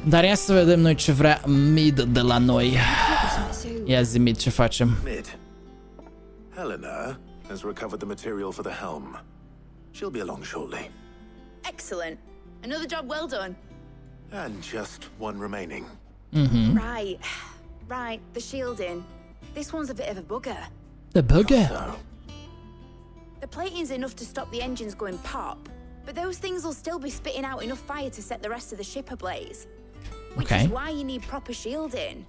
Dar ia să vedem noi ce vrea Mid de la noi. Ia zi Mid, ce facem? Mid. Helena has recovered the material for the helm. She'll be along shortly. Excellent. Another job well done. And just one remaining. Right, the shielding. This one's a bit of a bugger. The bugger? So, The plating's enough to stop the engines going pop, but those things will still be spitting out enough fire to set the rest of the ship ablaze. Which is why you need proper shielding.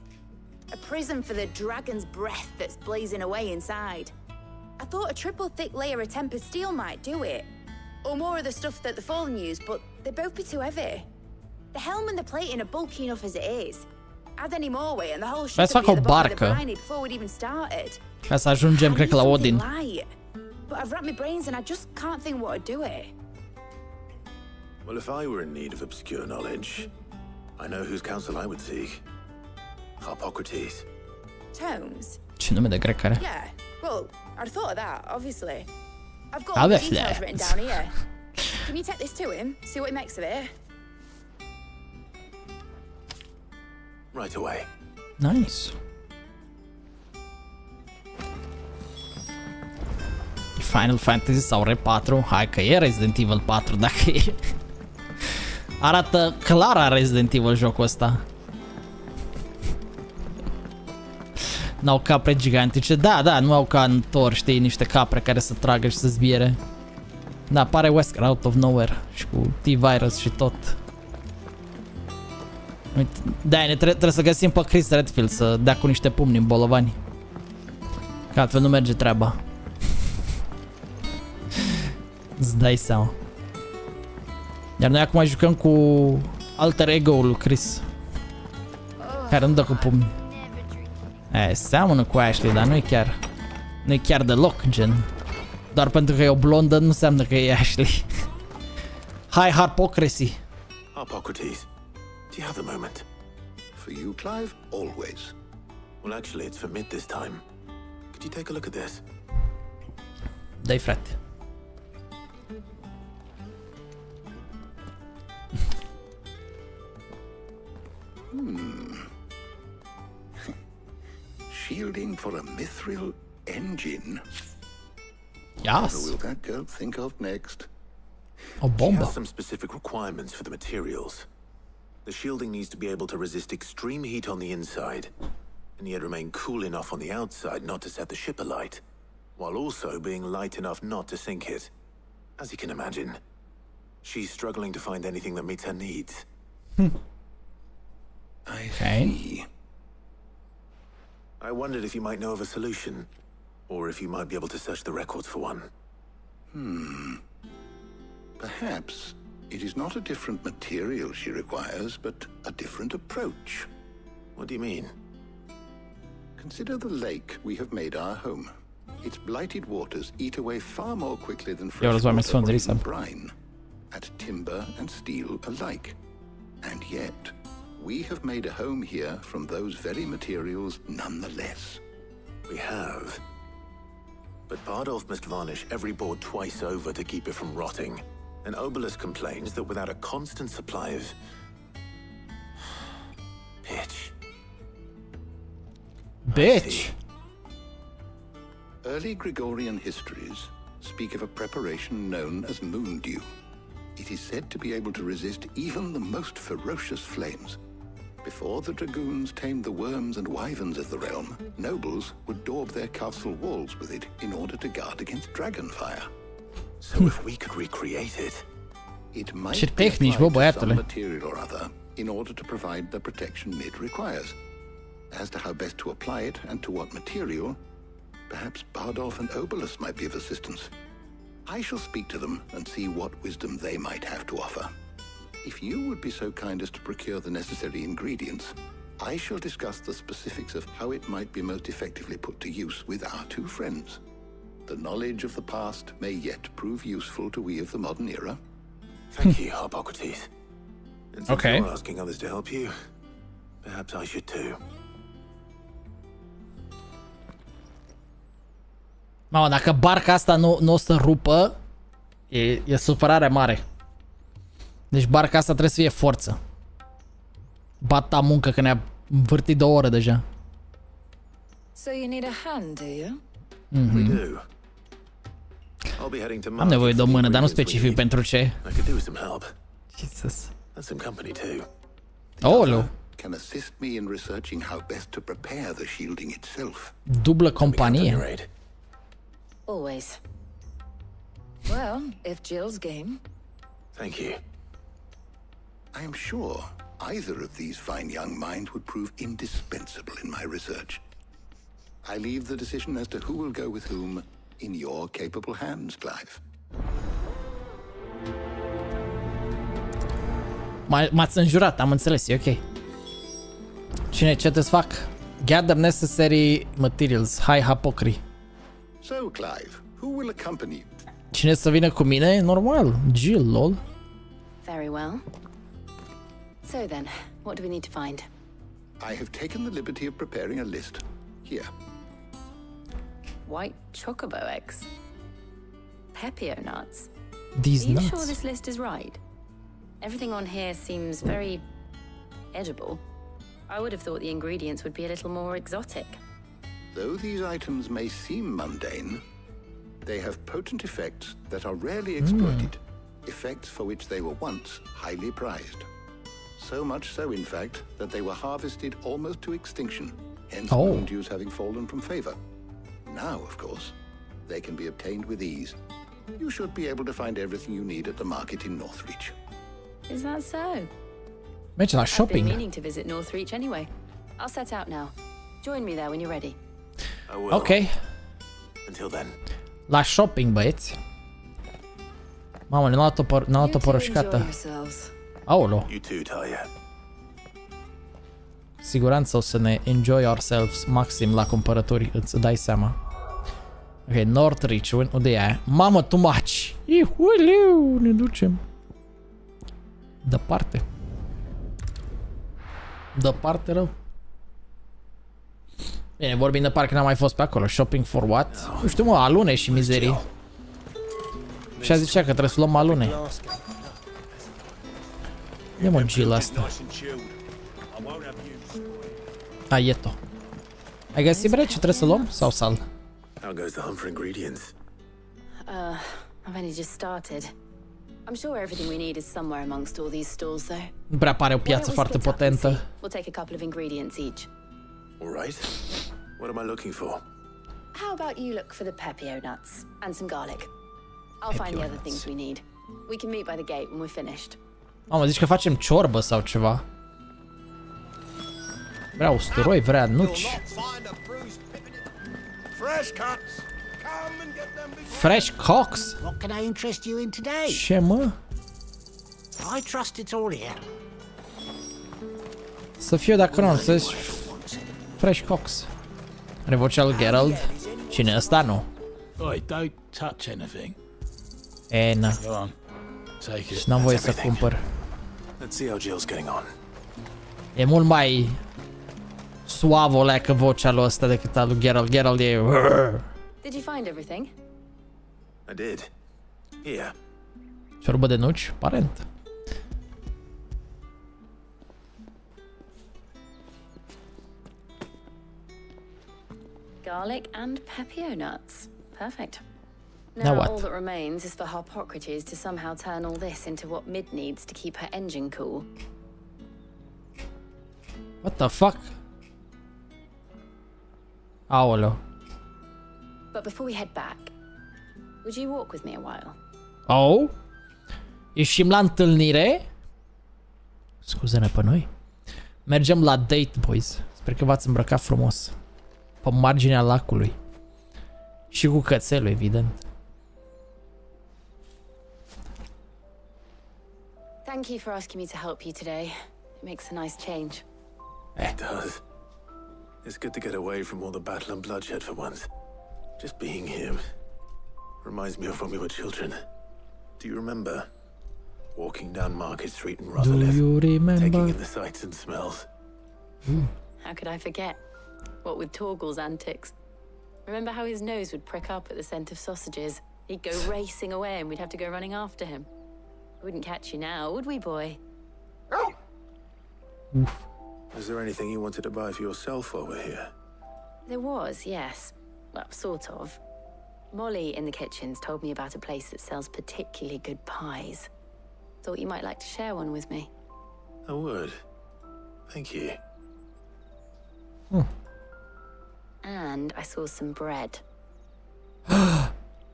A prison for the dragon's breath that's blazing away inside. I thought a triple thick layer of tempered steel might do it. Or more of the stuff that the Fallen use, but they'd both be too heavy. The helm and the plating are bulky enough as it is. Add any more weight and the whole ship would be at the bottom of the briny before we'd even started. Ca să ajungem, cred că, la Odin. But I've wrapped my brains and I just can't think what to do it. well, if I were in need of obscure knowledge, I know whose counsel I would seek. Hippocrates. Tomes? Ce nume de grec are? Yeah, well, I'd thought of that, obviously. I've got all the details written down here. Can you take this to him, see what he makes of it? Right away. Nice. Final Fantasy sau R4? Hai că e Resident Evil 4 dacă e. Arată clar a Resident Evil jocul ăsta. N-au capre gigantice. Da, nu au ca în Thor, știi, niște capre care să tragă și să zbiere. Da, apare Wesker out of nowhere și cu T-Virus și tot. Uite, da, trebuie să găsim pe Chris Redfield să dea cu niște pumni în bolovani. Că altfel nu merge treaba. Îți dai seama. Iar noi acum jucăm cu alter ego-ul lui Chris, care nu dă cu pumni. Seamănă cu Ashley, dar nu e chiar deloc, gen. Doar pentru că e o blondă nu înseamnă că e Ashley. Hai, Harpocracy. Hippocrates, do you have a moment? For you, Clive, always. Well, actually, it's for Mid this time. Could you take a look at this? Dai, frate. Shielding for a mithril engine. Yes. What will that girl think of next? A bomb. She has some specific requirements for the materials. The shielding needs to be able to resist extreme heat on the inside, and yet remain cool enough on the outside not to set the ship alight, while also being light enough not to sink it. As you can imagine, she's struggling to find anything that meets her needs. I see. I wondered if you might know of a solution, or if you might be able to search the records for one. Perhaps it is not a different material she requires, but a different approach. What do you mean? Consider the lake we have made our home. Its blighted waters eat away far more quickly than fresh water or even brine, at timber and steel alike. And yet, we have made a home here from those very materials nonetheless. We have. But Bardolph must varnish every board twice over to keep it from rotting. And Obelus complains that without a constant supply of Bitch. Early Gregorian histories speak of a preparation known as moon dew. It is said to be able to resist even the most ferocious flames. Before the dragoons tamed the worms and wyverns of the realm, nobles would daub their castle walls with it in order to guard against dragon fire. So if we could recreate it, it might be applied to some material or other in order to provide the protection Mid requires. As to how best to apply it and to what material, perhaps Bardolph and Obelus might be of assistance. I shall speak to them and see what wisdom they might have to offer. If you would be so kind as to procure the necessary ingredients, I shall discuss the specifics of how it might be most effectively put to use with our two friends. The knowledge of the past may yet prove useful to we of the modern era. Thank you, Hippocrates. And since Okay. you're asking others to help you, perhaps I should too. Mamă, dacă barca asta nu o să rupă, e supărare mare. Deci barca asta trebuie să fie forță. Bata muncă că ne-a învârtit 2 ore deja. So you need a hand, do you? We do. I'll be heading to Am nevoie de o mână, dar nu market for specific pentru ce. I could do with some help. Jesus. And some company too. Aoleu. Can assist me in researching how best to prepare the shielding itself. Dublă companie. Always. Well, if Jill's game. Thank you. I am sure either of these fine young minds would prove indispensable in my research. I leave the decision as to who will go with whom in your capable hands, Clive. M-ați înjurat, am înțeles, e ok. Ce trebuie să fac? Gather necessary materials. Hai, hapocri. So, Clive, who will accompany you? Cine să vină cu mine? Normal. Jill, lol. Very well. So then, what do we need to find? I have taken the liberty of preparing a list. Here. White chocobo eggs. Pepio nuts. These Are you nuts. sure this list is right? Everything on here seems very edible. I would have thought the ingredients would be a little more exotic. Though these items may seem mundane, they have potent effects that are rarely exploited, effects for which they were once highly prized. So much so, in fact, that they were harvested almost to extinction, hence moon use having fallen from favor. Now, of course, they can be obtained with ease. You should be able to find everything you need at the market in Northreach. Is that so? Merge la I've been shopping. meaning to visit Northreach anyway. I'll set out now. Join me there when you're ready. I will. Ok. Until then. La shopping, băieți. Mamă, ne-a luat o părășcată. Aolo. You too, Talia. Siguranță o să ne enjoy ourselves maxim la cumpărături, îți dai seama. Ok, Northreach, unde e aia? Mamă, too much! Iuliu, ne ducem. Departe. Departe rău. Bine, vorbim de parcă n-am mai fost pe acolo. Shopping for what? Nu știu, mă, alune și mizerii. Și a zicea că trebuie să luăm alune. Ia mă, Jill asta. Aieto. Ai găsit bre ce trebuie să luăm? Sau sal? How goes the hunt for ingredients? I've only just started. I'm sure everything we need is somewhere amongst all these stalls, though. Nu prea pare o piață foarte potentă. We'll take a couple of ingredients each. All right. What am I looking for? How about you look for the pepio nuts and some garlic? I'll find the other things we need. We can meet by the gate when we're finished. Mamă, zici că facem ciorbă sau ceva? Vrea usturoi, vrea nuci. Fresh cocks? What can I interest you in today? Ce, mă? I trust it's all here. Să fiu dacă nu, să zici fresh cocks. Are vocea lui Geralt? Cine ăsta? Nu. Oi, don't touch anything. E, na. Go on. Take it. N-am voie să cumpăr. Let's see how Jill's getting on. E mult mai suavă leacă vocea lui ăsta decât a lui Geralt. Geralt e... Did you find everything? I did. Here. Ciorbă de nuci? Parent. Garlic and pepio nuts. Perfect. Now what? All that remains is for Harpocrates to somehow turn all this into what Mid needs to keep her engine cool. What the fuck? Aoleu. But before we head back, would you walk with me a while? Oh? Ieșim la întâlnire? Scuze-ne pe noi. Mergem la date, boys. Sper că v-ați îmbrăcat frumos. Pe marginea lacului. Și cu cățelul, evident. Thank you for asking me to help you today. It makes a nice change. It does. It's good to get away from all the battle and bloodshed for once. Just being here reminds me of when we were children. Do you remember walking down Market Street in Rotherlith, taking in the sights and smells? How could I forget? What with Torgal's antics. Remember how his nose would prick up at the scent of sausages? He'd go racing away and we'd have to go running after him. We wouldn't catch you now, would we, boy? Uf. Is there anything you wanted to buy for yourself while we're here? There was, yes. Well, sort of. Molly in the kitchens told me about a place that sells particularly good pies. Thought you might like to share one with me. I would. Thank you. And I saw some bread.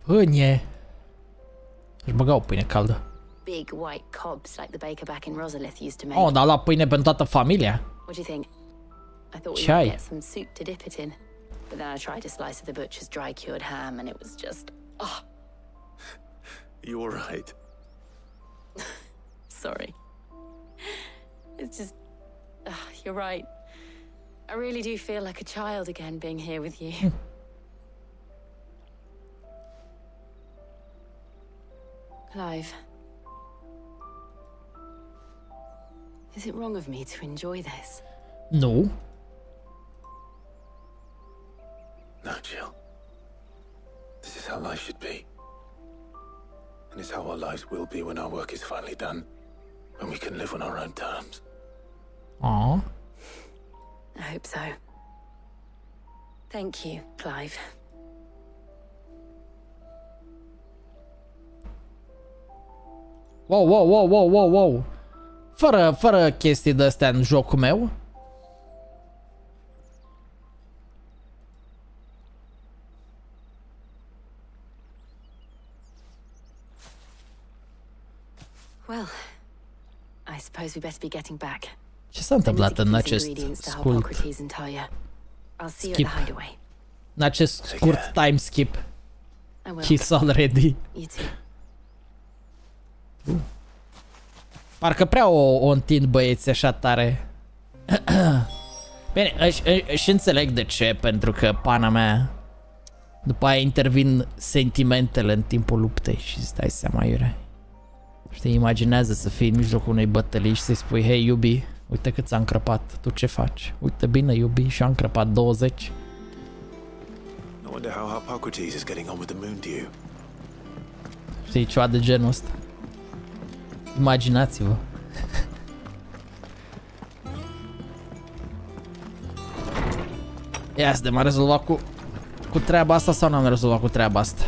Pâine. Își băga o pâine caldă. Big white cobs like the baker back in Rosalith used to make. Oh, dar la pâine pentru toată familia. What do you think? I thought we Chai. might get some soup to dip it in. But then I tried a slice of the butcher's dry cured ham and it was just... Oh. You all right? Sorry. It's just... you're right. I really do feel like a child again being here with you. Clive. Is it wrong of me to enjoy this? No. No, Jill. This is how life should be. And it's how our lives will be when our work is finally done. When we can live on our own terms. Aww. I hope so. Thank you, Clive. Wow, wow, wow, wow, wow, wow. Fără chestii de-astea în jocul meu. Well, I suppose we best be getting back. Ce s-a întâmplat în acest scurt skip? În acest scurt time skip. He's already. Parcă prea o întind băieții așa tare. Bine, și înțeleg de ce, pentru că pana mea după aia intervin sentimentele în timpul luptei și îți dai seama, iure. Știi, imaginează să fii în mijlocul unei bătălii și să-i spui: hei, iubi, uite cât s-a încrăpat, tu ce faci? Uite bine, iubi, și-a încrăpat 20. I wonder how Hippocrates is getting on with the moon dew. Știi, ceva de genul ăsta. Imaginați-vă. Ia, suntem, am rezolvat cu treaba asta sau n-am rezolvat cu treaba asta?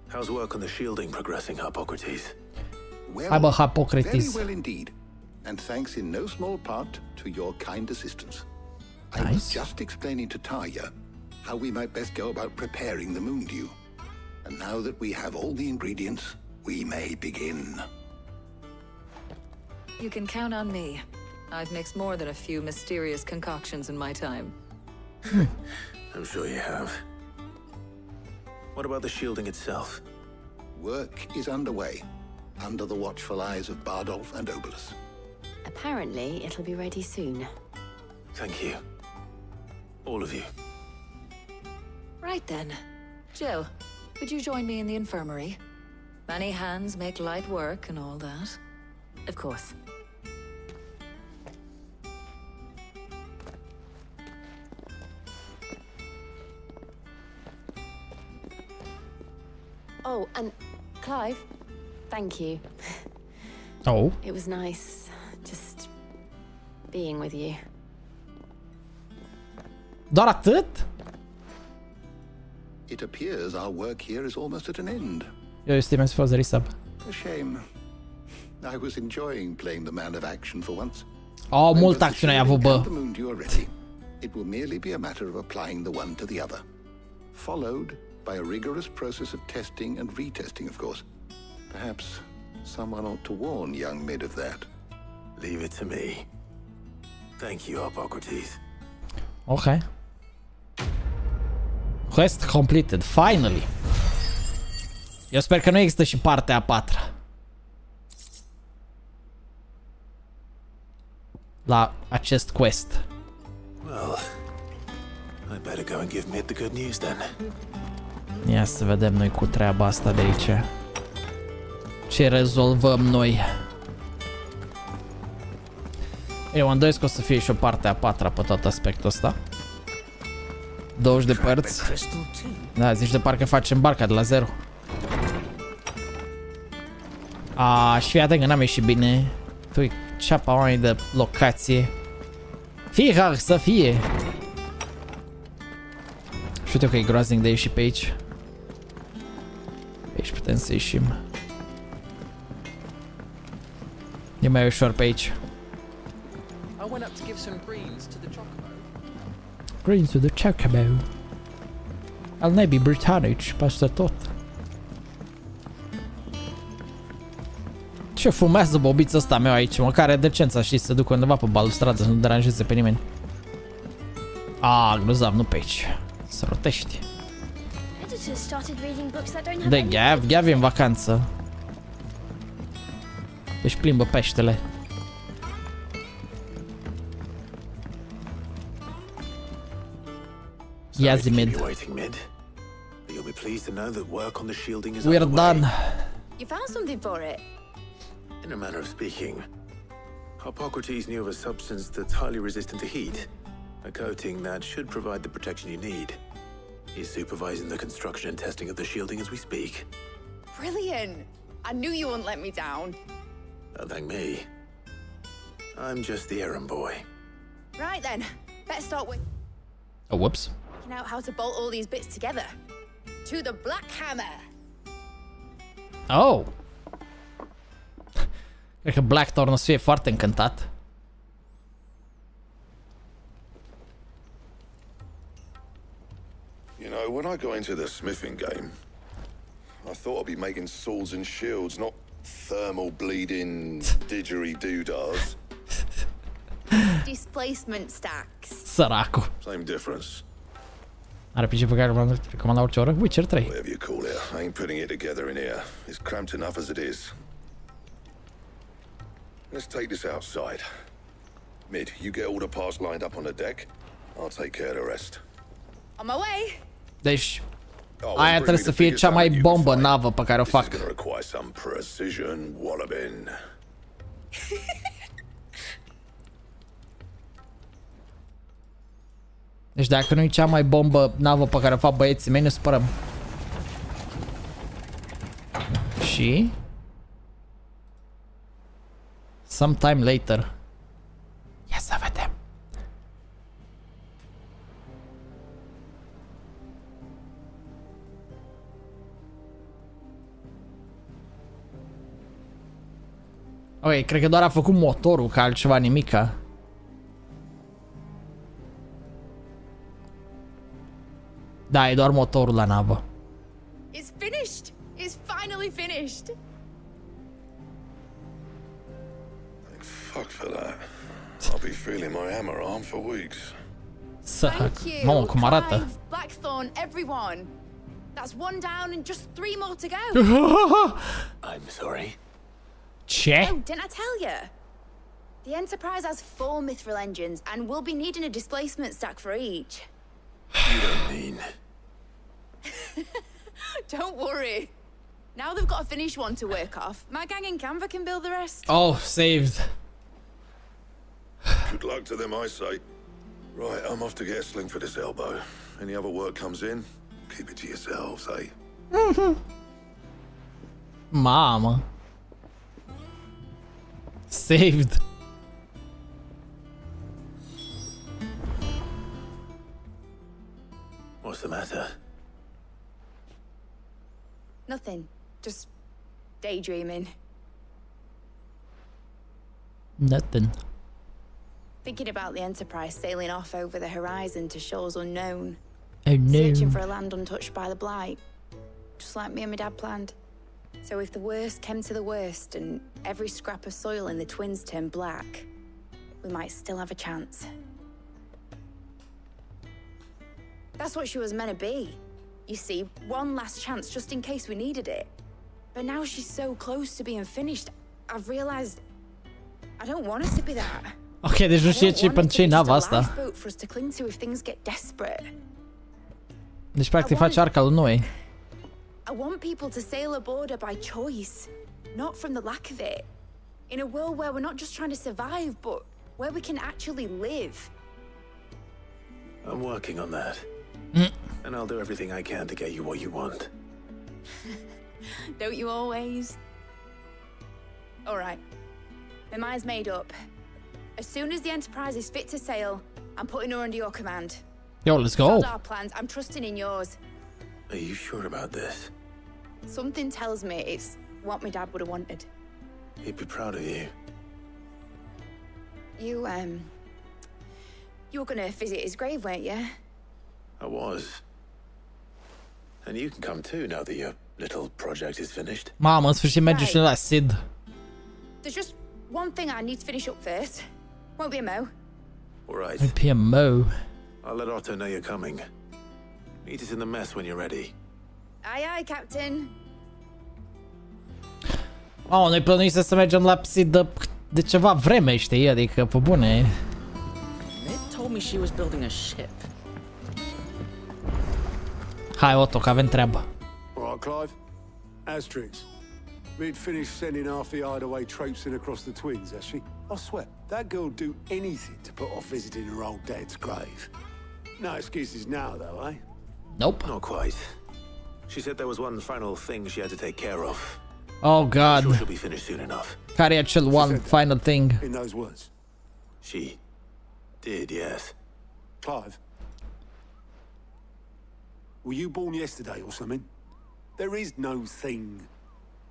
How's work on the shielding progressing, Hippocrates? Hai bă, Hippocrates. Very well indeed, and thanks in no small part to your kind assistance. Nice. I was just explaining to Tarja how we might best go about preparing the moon dew. And now that we have all the ingredients, we may begin. You can count on me. I've mixed more than a few mysterious concoctions in my time. I'm sure you have. What about the shielding itself? Work is underway, under the watchful eyes of Bardolph and Obolus. Apparently, it'll be ready soon. Thank you. All of you. Right then. Jill, could you join me in the infirmary? Many hands make light work and all that. Of course. Oh, and Clive, thank you. Oh. It was nice just being with you. Doar atât? It appears our work here is almost at an end. Eu estimez for the resub. A shame. I was enjoying playing the man of action for once. Oh, multă acțiune ai avut, bă. It will merely be a matter of applying the one to the other, followed by a rigorous process of testing and retesting, of course. Perhaps someone ought to warn young Mid of that. Leave it to me. Thank you, Hippocrates. Okay. Quest completed, finally. Eu sper că nu există și partea a patra. La acest quest. Well, I better go and give Mid the good news then. Ia să vedem noi cu treaba asta de aici. Ce rezolvăm noi? Eu mă îndoiesc că o să fie și o parte a patra pe tot aspectul ăsta. 20 de părți. Da, zici de parcă facem barca de la zero. Și fii atent că n-am ieșit bine. Tu-i ceapa oamenii de locație. Fiecare să fie. Știu că e groaznic de ieși pe aici. Pe aici putem să ieșim. E mai ușor pe aici. Greens to the Chocobo. Al nebii britanici peste tot. Ce fumează bobița asta meu aici, măcar are decența, știi, să duc undeva pe balustradă, să nu deranjeze pe nimeni. Grozav, nu pe aici. Să rotești. De Gav e în vacanță. Deci plimbă peștele. Ia zi mid. We're done. You found something for it? In a manner of speaking, Hippocrates knew of a substance that's highly resistant to heat, a coating that should provide the protection you need. He's supervising the construction and testing of the shielding as we speak. Brilliant! I knew you wouldn't let me down. Don't thank me. I'm just the errand boy. Right then, let's start with... Oh, whoops. Working out how to bolt all these bits together. To the Black Hammer! Oh! Cred că Blackthorn o să fie foarte încântat. You know, when I got into the smithing game, I thought I'd be making swords and shields, not thermal bleeding didgeridoo-dahs. Displacement stacks. Săracu. Same difference. RPG pe care l-am recomandat orice oră? Witcher 3. Whatever you call it, I ain't putting it together in here. It's cramped enough as it is. Let's take this outside. Mid, you get all the parts lined up on the deck. I'll take care of the rest. On my way. Deci, aia trebuie să fie cea mai bombă navă pe care o fac. Deci dacă nu e cea mai bombă navă pe care o fac băieții mei, ne supărăm. Și... sometime later. Ia să vedem. Ok, cred că doar a făcut motorul, ca altceva nimica. Da, e doar motorul la navă. It's finished. It's finally finished. Thank fuck for that. I'll be feeling my hammer arm for weeks. Thank you. Mamă, cum arată. Blackthorn, everyone. That's one down and just 3 more to go. I'm sorry. Ce? Oh, didn't I tell you? The Enterprise has 4 mithril engines and we'll be needing a displacement stack for each. You don't mean... Don't worry. Now they've got a finished one to work off. My gang in Canva can build the rest. Oh, saved. Good luck to them, I say. Right, I'm off to get a sling for this elbow. Any other work comes in, keep it to yourselves, eh? Mamă. Saved. What's the matter? Nothing. Just daydreaming. Nothing. Thinking about the Enterprise sailing off over the horizon to shores unknown. Oh no. Searching for a land untouched by the blight. Just like me and my dad planned. So if the worst came to the worst and every scrap of soil in the twins turned black, we might still have a chance. That's what she was meant to be. You see, one last chance just in case we needed it. But now she's so close to being finished, I've realized I don't want her to be that. Ok, deci nu știe ce pentru ce nava asta. For us to cling to if things get desperate. Deci practic face arca lui Noe. I want people to sail aboard her by choice, not from the lack of it. In a world where we're not just trying to survive, but where we can actually live. I'm working on that. And I'll do everything I can to get you what you want. Don't you always? All right. My mind's made up. As soon as the Enterprise is fit to sail, I'm putting her under your command. Yo, let's go. Sod our plans. I'm trusting in yours. Are you sure about this? Something tells me it's what my dad would have wanted. He'd be proud of you. You were gonna visit his grave, weren't you? I was. And you can come too now that your little project is finished. Mamă, în sfârșit merge și la Sid. There's just one thing I need to finish up first. Won't be a mo. All right. Won't be a mo. I'll let Otto know you're coming. Meet us in the mess when you're ready. Aye, aye, Captain. Oh, noi plănuim să mergem la Sid de ceva vreme, știi? Adică, pe bune. Mid told me she was building a ship. Hai, Otto, că avem treabă. All right, Clive. Strix. We'd finished sending half the hideaway traipsing across the twins, has she? I swear, that girl'd do anything to put off visiting her old dad's grave. No excuses now, though, eh? Nope. Not quite. She said there was one final thing she had to take care of. Oh, God. I'm sure she'll be finished soon enough. Care e acel one final thing? In those words? She did, yes. Clive, were you born yesterday or something? There is no thing.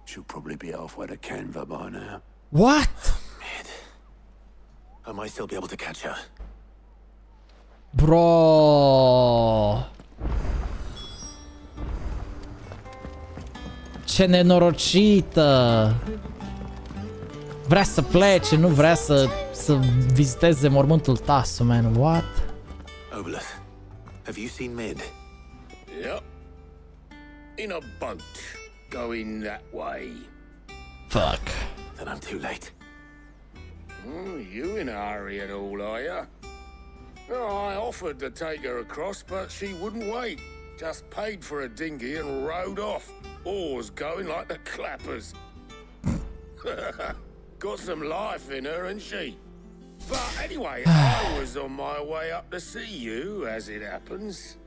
She'll probably be halfway to Canva by now. What? Mid. I might still be able to catch her. Bro. Ce nenorocită. Vrea să plece, nu vrea să viziteze mormântul tasu, man. What? Obolus, have you seen Mid? Yep. In a boat. Going that way. Fuck. Then I'm too late. You in a hurry at all, are you? Oh, I offered to take her across, but she wouldn't wait. Just paid for a dinghy and rowed off. Oars going like the clappers. Got some life in her, ain't she? But anyway, I was on my way up to see you, as it happens.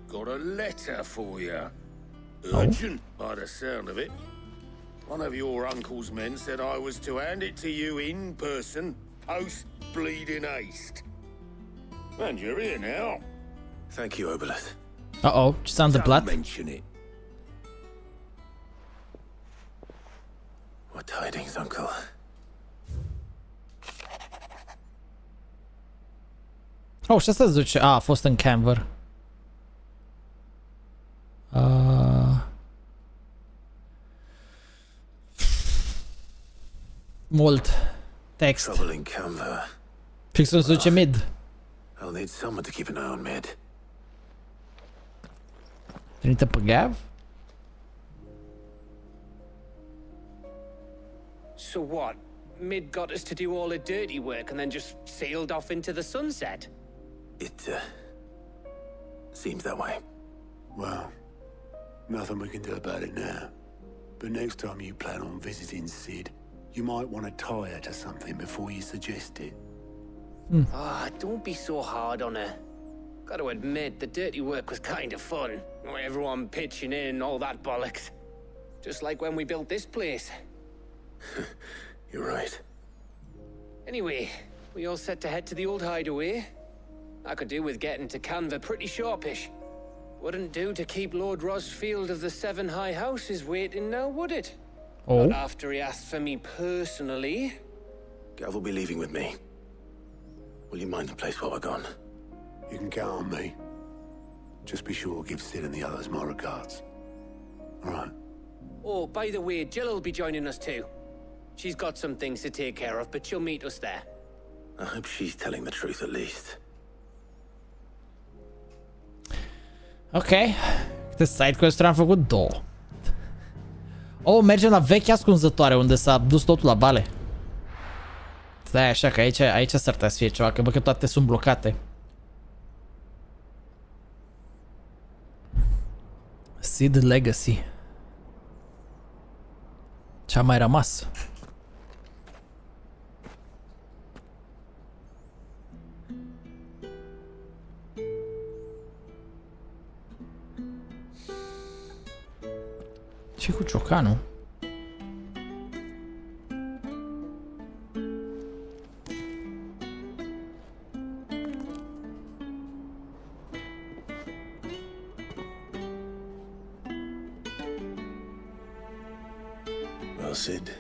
Got a letter for you. Urgent, by the sound of it. One of your uncle's men said I was to hand it to you in person, post-bleeding haste. And you're here now. Thank you, Obolus. Uh-oh, ce s-a întâmplat? Don't mention it. What tidings, Uncle? Oh, și asta zice, a fost în Canver. Mult text. Trouble in Canva. Fixul se duce mid. I'll need someone to keep an eye on Mid. Trimite pe Gav? So what? Mid got us to do all the dirty work and then just sailed off into the sunset? It, seems that way. Well, nothing we can do about it now. But next time you plan on visiting Sid, you might want to tie her to something before you suggest it. Ah, don't be so hard on her. Got to admit, the dirty work was kind of fun. Everyone pitching in and all that bollocks. Just like when we built this place. You're right. Anyway, we all set to head to the old hideaway. I could do with getting to Canva pretty sharpish. Wouldn't do to keep Lord Rosfield of the Seven High Houses waiting now, would it? Oh. Not after he asked for me personally. Gav will be leaving with me. Will you mind the place while we're gone? You can count on me. Just be sure to give Sid and the others my regards. All right. Oh, by the way, Jill will be joining us too. She's got some things to take care of, but she'll meet us there. I hope she's telling the truth at least. Ok. Câte side quest-uri am făcut? 2. Oh, mergem la vechea ascunzătoare unde s-a dus totul la bale. Stai așa că aici s-ar putea să fie ceva, că bă că toate sunt blocate. Sid Legacy. Ce-a mai rămas? Ce cu ciocanul? Sid.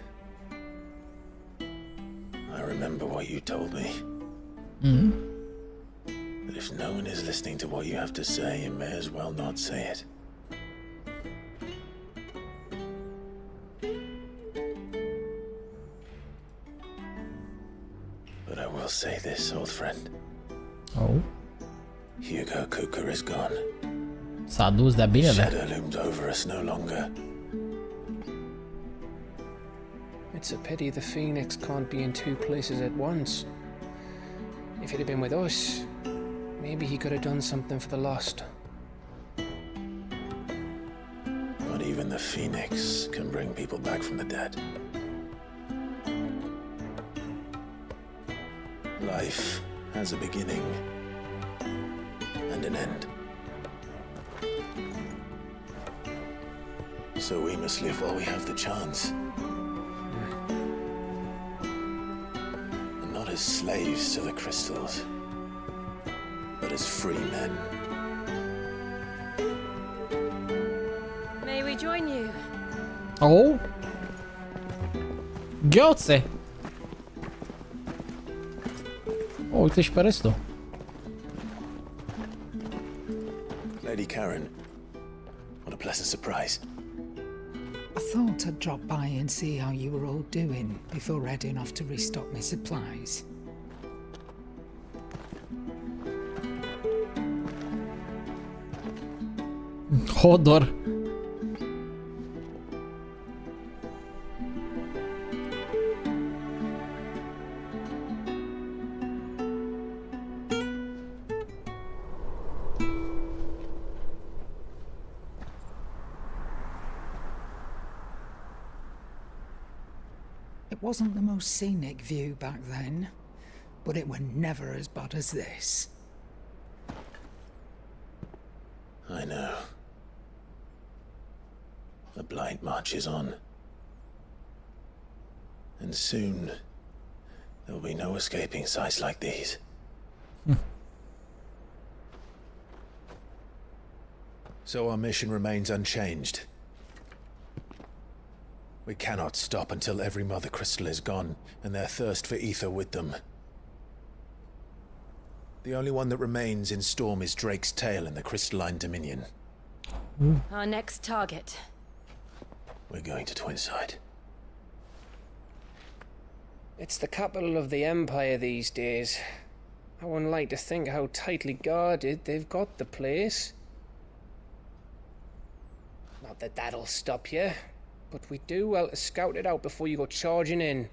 I remember what you told me. That if no one is listening to what you have to say, you may as well not say it. But I will say this, old friend. Oh. Hugo Kuka is gone. S-a dus de-a bine, Shadow looms over us no longer. It's a pity the Phoenix can't be in two places at once. If he'd have been with us, maybe he could have done something for the lost. Not even the Phoenix can bring people back from the dead. Life has a beginning and an end. So we must live while we have the chance. And not as slaves to the crystals, but as free men. May we join you? Oh. Gheoțe. Oh, uite și pe restul. Lady Karen, what a pleasant surprise. I thought I'd drop by and see how you were all doing before heading off to restock my supplies. Hodor. It wasn't the most scenic view back then, but it were never as bad as this. I know. The blight marches on. And soon, there'll be no escaping sights like these. So our mission remains unchanged. We cannot stop until every mother crystal is gone, and their thirst for ether with them. The only one that remains in Storm is Drake's tail in the crystalline dominion. Our next target. We're going to Twinside. It's the capital of the Empire these days. I wouldn't like to think how tightly guarded they've got the place. Not that that'll stop you, but we do well to scout it out before you go charging in.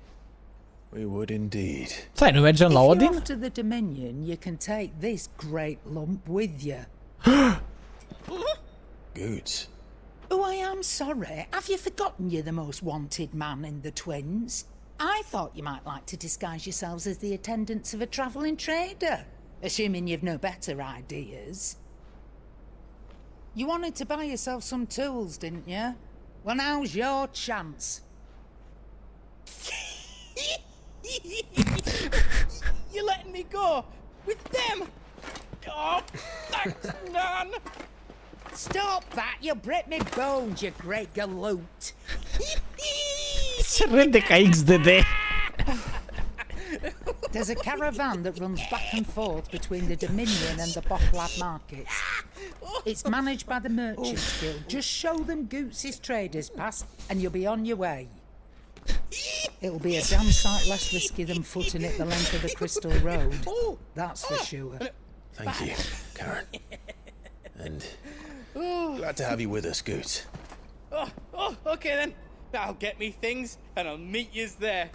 We would indeed. Stai, nu mergem la If Odin? you're after the Dominion, you can take this great lump with you. Goods. Oh, I am sorry. Have you forgotten you're the most wanted man in the Twins? I thought you might like to disguise yourselves as the attendants of a travelling trader, assuming you've no better ideas. You wanted to buy yourself some tools, didn't you? Well, now's your chance. You're letting me go with them? Oh, thanks, Nan. Stop that! You'll break me bones, you great galoot. Ce râde ca XDD. There's a caravan that runs back and forth between the Dominion and the Bocklad markets. It's managed by the Merchants Guild. Just show them Goots' traders pass and you'll be on your way. It'll be a damn sight less risky than footing it the length of the Crystal Road. That's for sure. Thank you, Karen. And glad to have you with us, Goots. Okay then. I'll get me things and I'll meet yous there.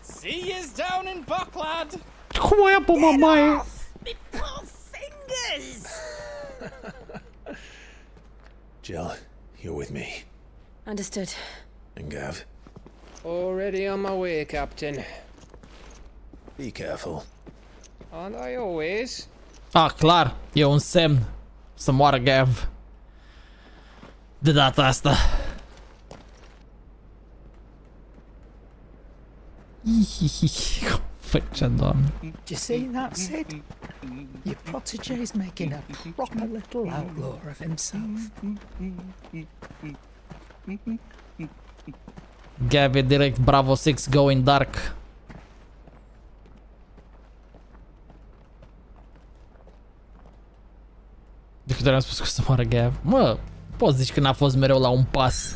See yous down in Bocklad. Cum o ia pe mamaie? Me poor fingers! Jill, you're with me. Understood. And Gav, Already on my way, Captain. be careful. Aren't I always? Ah, clar. E un semn să moară Gav. De data asta. Făcea, Doamne. Do you see that, Sid? Your protégé's making a proper little outlaw of himself. Gabi direct Bravo 6 going dark. De câte ori am spus că o să moară Gav? Mă, poți zici că n-a fost mereu la un pas.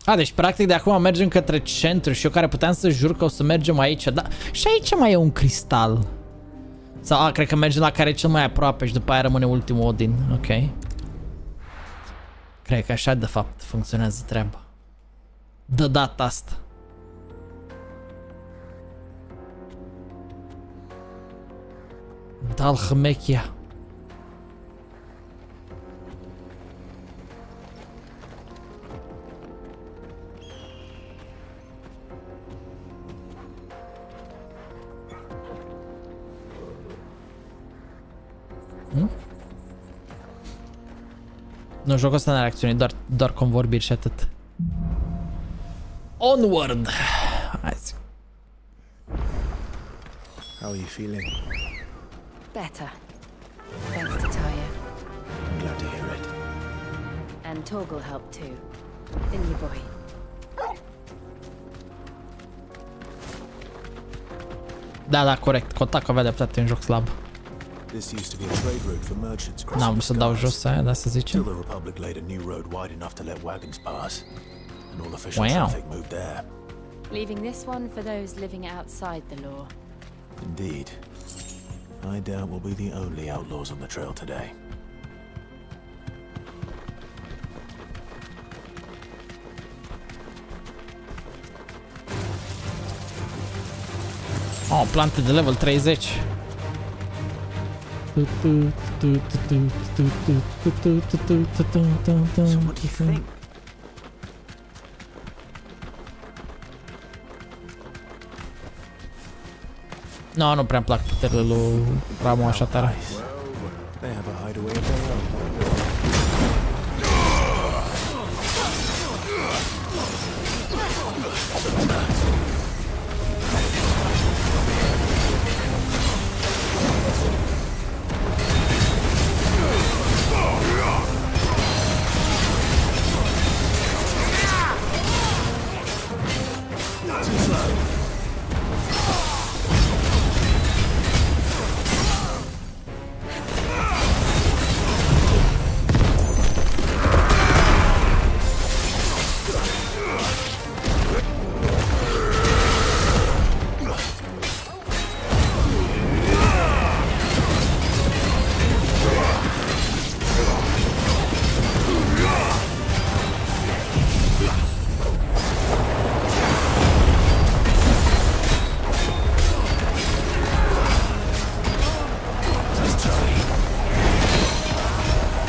A, deci practic de acum mergem către centru și eu care puteam să jur că o să mergem aici. Da, și aici mai e un cristal. Sau, a, cred că mergem la care e cel mai aproape și după aia rămâne ultimul Odin. Ok. Cred că așa de fapt funcționează treaba. De data asta. Dal hmechia. Nu, jocul ăsta n-are acțiune, doar convorbiri și atât. Onward! Hai zi. How are you feeling? Better. Thanks to Taya. I'm glad to hear it. And Torgal helped too. The new boy. Da, corect. Kotaku avea dreptate, un joc slab. This used to be a trade route for merchants crossing. N-am să dau jos aia, da să zicem. Till the Republic laid a new road wide enough to let wagons pass, and all official traffic moved there. Leaving this one for those living outside the law. Indeed. I doubt we'll be the only outlaws on the trail today. Oh, plante de level 30. So what do you think? No, nu prea-mi plac puterile lui Ramu așa tare. They have a hideaway of their own.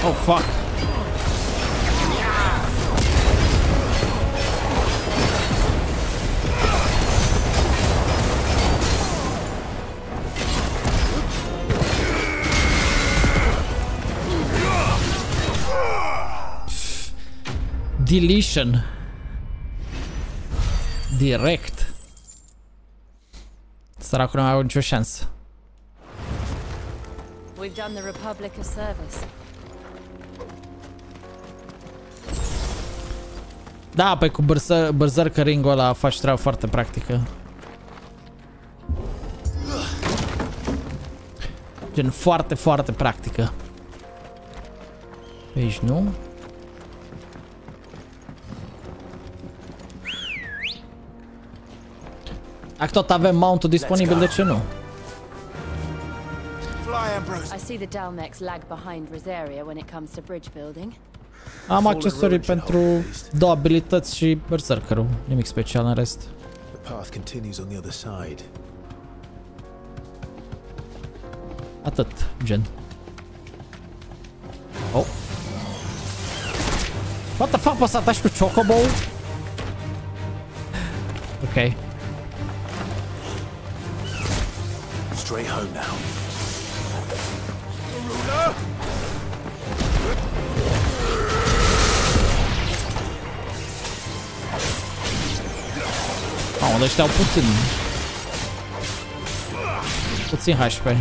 Oh, fuck. Deletion. Direct. Săracul nu mai au nicio șansă. We've done the Republic a service. Da, păi cu berserker-ring-ul ăla faci treaba foarte practică. Gen foarte, foarte practică. Aici nu? Dacă tot avem mount-ul disponibil, de ce nu? I see the Dalmex lag behind Rosaria when it comes to bridge building. Am accesorii pentru două abilități și berserkerul. Nimic special în rest. Atât, gen. Oh. What the fuck, poți să ataci cu Chocobo? Ok. Straight home now. Mamă, ăștia au puțin HP.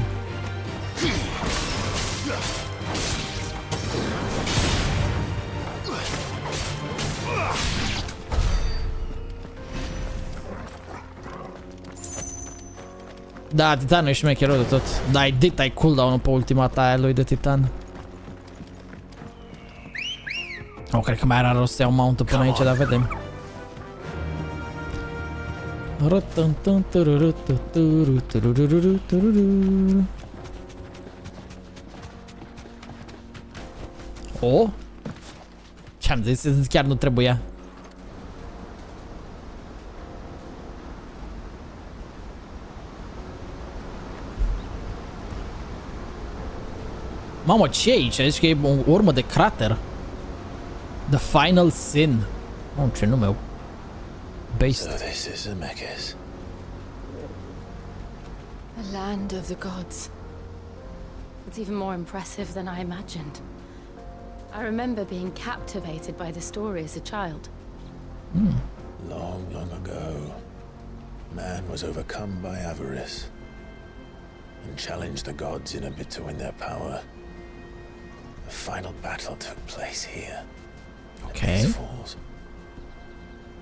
Da, titanul e șmecherul de tot. Da, ai cooldown-ul pe ultimata aia lui de titan. Oh, cred că mai era rost să iau mount-ul până aici, dar vedem. Oh? Ce-am zis? Chiar nu trebuia. Mamă, ce e aici? Zici că e o urmă de crater. The Final Sin. Oh, ce nume. Based. So this is Zemeckis. The land of the gods. It's even more impressive than I imagined. I remember being captivated by the story as a child. Long, long ago, man was overcome by avarice and challenged the gods in a bid to win their power. The final battle took place here. Okay. Falls.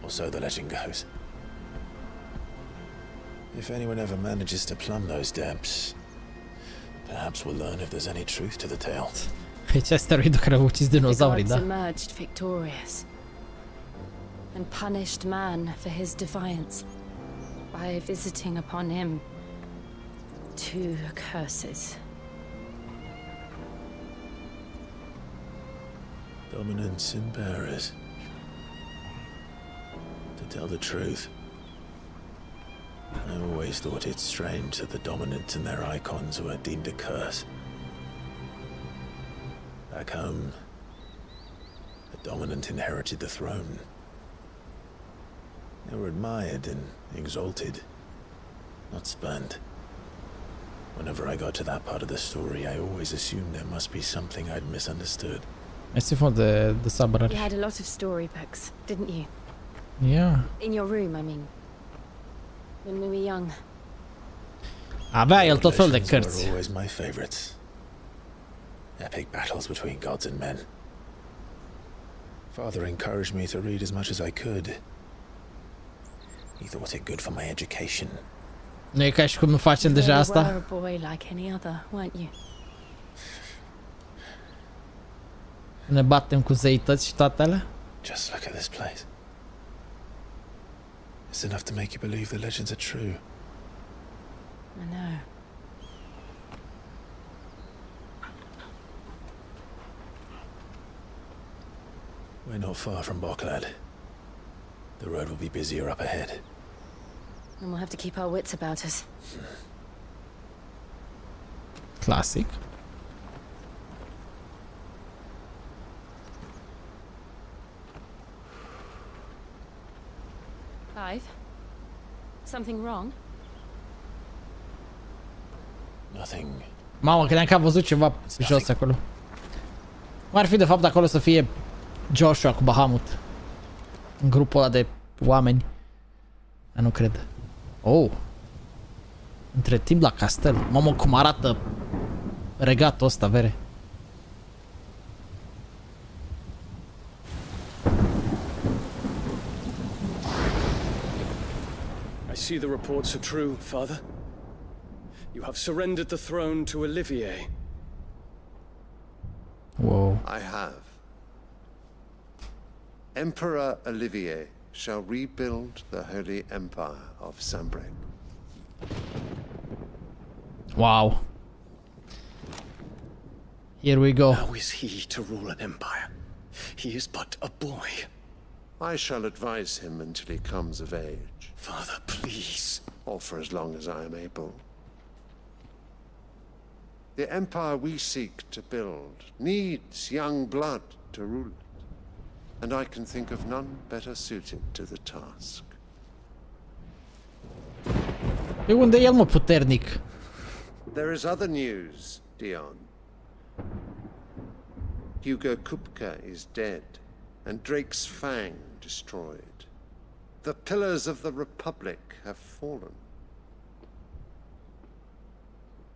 Or so the legend goes. If anyone ever manages to plumb those depths, perhaps we'll learn if there's any truth to the tale. Aici asteroidul care a ucis dinozaurii, da? The gods emerged victorious and punished man for his defiance by visiting upon him 2 curses. Dominants and bearers. To tell the truth, I always thought it strange that the dominants and their icons were deemed a curse. Back home, the dominant inherited the throne. They were admired and exalted, not spurned. Whenever I got to that part of the story, I always assumed there must be something I'd misunderstood. Mersi for the subreddit. You had a lot of storybooks, didn't you? Yeah. In your room, I mean. When we were young. Avea el tot fel de Legends were cărți. always my favorites. Epic battles between gods and men. Father encouraged me to read as much as I could. He thought it good for my education. Nu e ca și cum nu facem deja asta? You were a boy like any other, weren't you? Ne batem cu zeități și toate alea? Just look at this place. It's enough to make you believe the legends are true. I know. We're not far from Boklad. The road will be busier up ahead. And we'll have to keep our wits about us. Classic. Clive? Something wrong? Nothing. Mamă, credeam că am văzut ceva jos acolo. Cum ar fi de fapt acolo să fie Joshua cu Bahamut? În grupul ăla de oameni. Dar nu cred. Oh. Între timp la castel. Mamă, cum arată regatul ăsta, vere. I see the reports are true, Father. You have surrendered the throne to Olivier. Whoa. I have. Emperor Olivier shall rebuild the Holy Empire of Sambrek. Wow. Here we go. How is he to rule an empire? He is but a boy. I shall advise him until he comes of age. Father, please. Or for as long as I am able. The empire we seek to build needs young blood to rule it. And I can think of none better suited to the task. E unde e el, mă, puternic? There is other news, Dion. Hugo Kupka is dead, and Drake's Fang destroyed. The pillars of the Republic have fallen.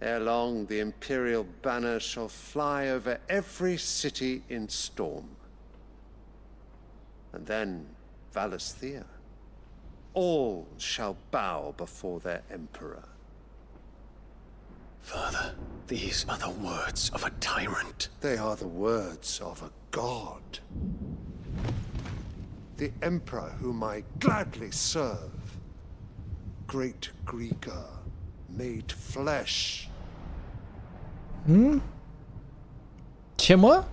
Ere long, the Imperial banner shall fly over every city in Storm. And then, Valisthea. All shall bow before their Emperor. Father, these are the words of a tyrant. They are the words of a god. The emperor whom I gladly serve. Great Greeker, made flesh. Ce, mă?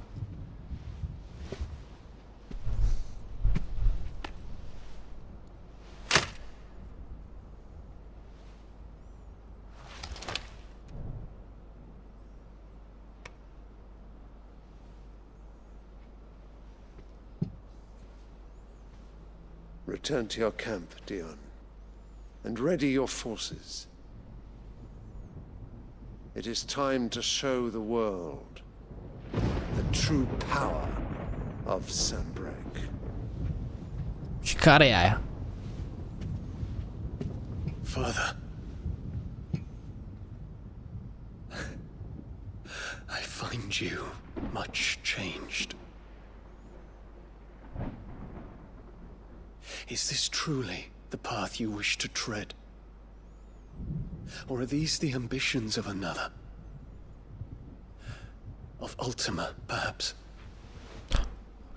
Return to your camp, Dion, and ready your forces. It is time to show the world the true power of Sanbreak. Și care e aia? Father, I find you much changed. Is this truly the path you wish to tread? Or are these the ambitions of another? Of Ultima, perhaps?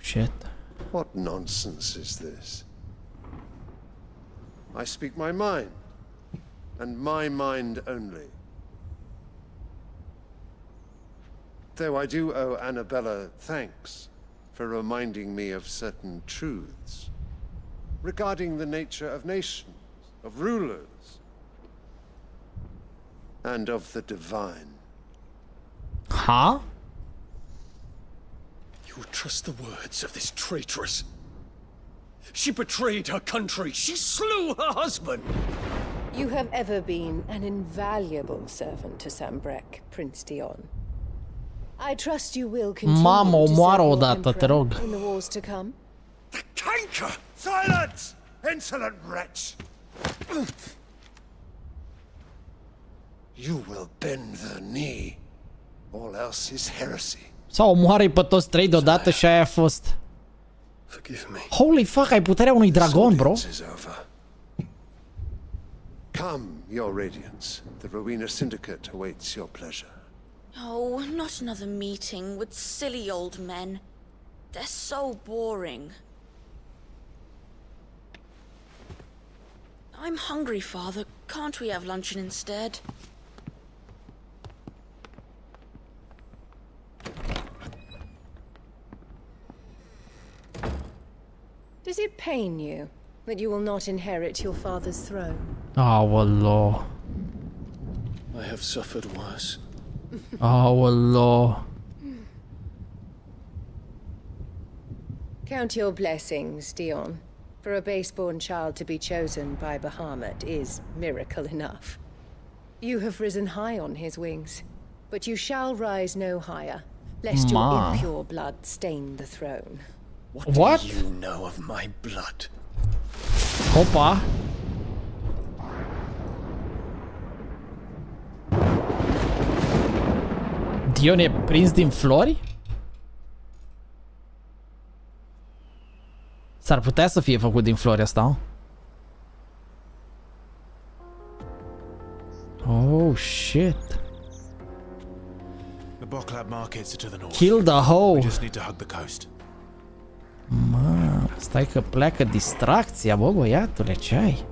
Shit. What nonsense is this? I speak my mind, and my mind only. Though I do owe Annabella thanks for reminding me of certain truths regarding the nature of nations, of rulers, and of the divine. Huh? You would trust the words of this traitress? She betrayed her country. She slew her husband. You have ever been an invaluable servant to Sanbreak, Prince Dion. I trust you will continue Mamă, to omoară serve odată, your te rog. emperor in the wars to come. The canker! Silence! Insolent wretch! You will bend the knee. All else is heresy. Sau omoară-i pe toți trei deodată și aia a fost. Forgive me. Holy fuck, ai puterea unui dragon, bro. Come, your radiance. The Rowena Syndicate awaits your pleasure. Oh, not another meeting with silly old men. They're so boring. I'm hungry, Father. Can't we have luncheon instead? Does it pain you that you will not inherit your father's throne? Aoleo. I have suffered worse. Aoleo. Count your blessings, Dion. For a base-born child to be chosen by Bahamut is miracle enough. You have risen high on his wings, but you shall rise no higher, lest your impure blood stain the throne. What do you know of my blood? Opa. Dion e prins din flori? S-ar putea să fie făcut din flori asta. Oh shit. The Boklab markets are to the north. Kill the hoe. We just need to hug the coast. Mă, stai că pleacă distracția, bă, băiatule, ce ai?